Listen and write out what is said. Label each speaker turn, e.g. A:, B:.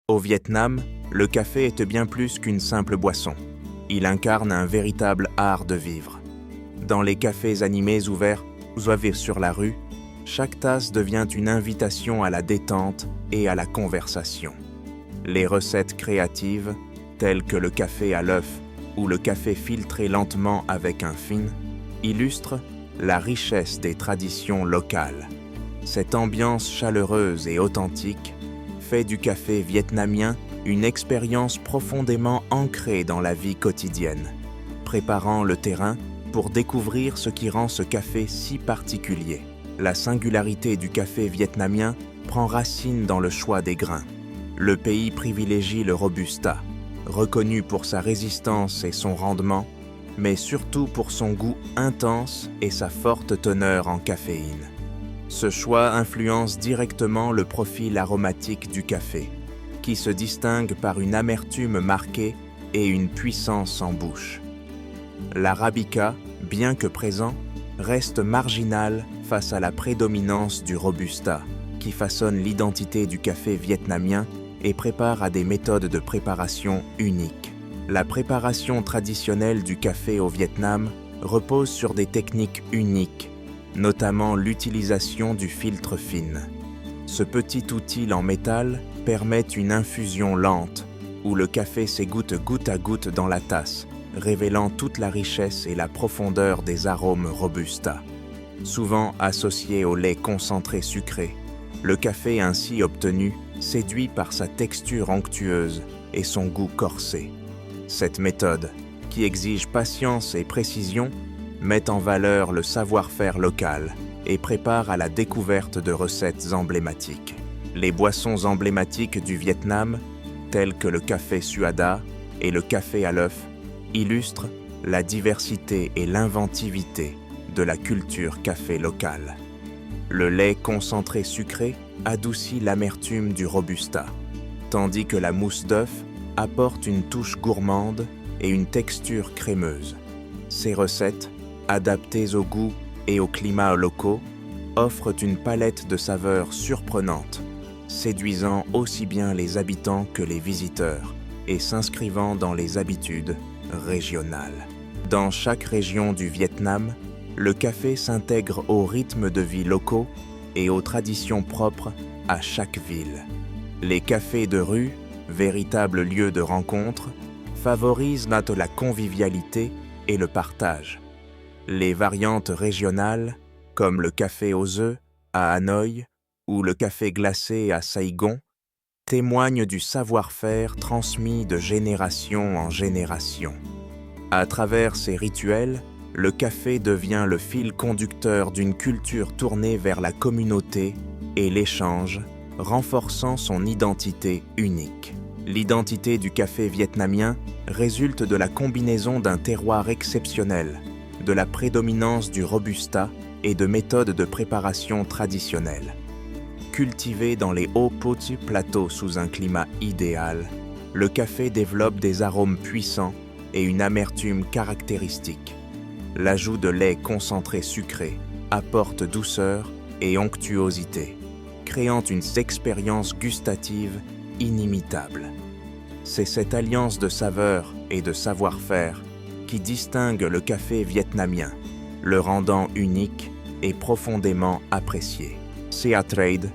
A: Au Vietnam, le café est bien plus qu'une simple boisson. Il incarne un véritable art de vivre. Dans les cafés animés ouverts sur la rue, chaque tasse devient une invitation à la détente et à la conversation. Les recettes créatives, telles que le café à l'œuf ou le café filtré lentement avec un fin, illustrent la richesse des traditions locales. Cette ambiance chaleureuse et authentique fait du café vietnamien une expérience profondément ancrée dans la vie quotidienne, préparant le terrain pour découvrir ce qui rend ce café si particulier. La singularité du café vietnamien prend racine dans le choix des grains. Le pays privilégie le Robusta, reconnu pour sa résistance et son rendement, mais surtout pour son goût intense et sa forte teneur en caféine. Ce choix influence directement le profil aromatique du café, qui se distingue par une amertume marquée et une puissance en bouche. L'arabica, bien que présent, reste marginal face à la prédominance du Robusta, qui façonne l'identité du café vietnamien et prépare à des méthodes de préparation uniques. La préparation traditionnelle du café au Vietnam repose sur des techniques uniques, notamment l'utilisation du filtre fin. Ce petit outil en métal permet une infusion lente, où le café s'égoutte goutte à goutte dans la tasse, révélant toute la richesse et la profondeur des arômes Robusta. Souvent associé au lait concentré sucré, le café ainsi obtenu séduit par sa texture onctueuse et son goût corsé. Cette méthode, qui exige patience et précision, met en valeur le savoir-faire local et prépare à la découverte de recettes emblématiques. Les boissons emblématiques du Vietnam, telles que le café Suada et le café à l'œuf, illustrent la diversité et l'inventivité de la culture café locale. Le lait concentré sucré adoucit l'amertume du Robusta, tandis que la mousse d'œuf apporte une touche gourmande et une texture crémeuse. Ces recettes, adaptées au goût et au climat locaux, offrent une palette de saveurs surprenantes, séduisant aussi bien les habitants que les visiteurs et s'inscrivant dans les habitudes régionales. Dans chaque région du Vietnam, le café s'intègre aux rythmes de vie locaux et aux traditions propres à chaque ville. Les cafés de rue, véritables lieux de rencontre, favorisent la convivialité et le partage. Les variantes régionales, comme le café aux œufs à Hanoï ou le café glacé à Saigon, témoignent du savoir-faire transmis de génération en génération. À travers ces rituels, le café devient le fil conducteur d'une culture tournée vers la communauté et l'échange, renforçant son identité unique. L'identité du café vietnamien résulte de la combinaison d'un terroir exceptionnel, de la prédominance du Robusta et de méthodes de préparation traditionnelles. Cultivé dans les hauts petits plateaux sous un climat idéal, le café développe des arômes puissants et une amertume caractéristique. L'ajout de lait concentré sucré apporte douceur et onctuosité, créant une expérience gustative inimitable. C'est cette alliance de saveurs et de savoir-faire qui distingue le café vietnamien, le rendant unique et profondément apprécié. Sea Trade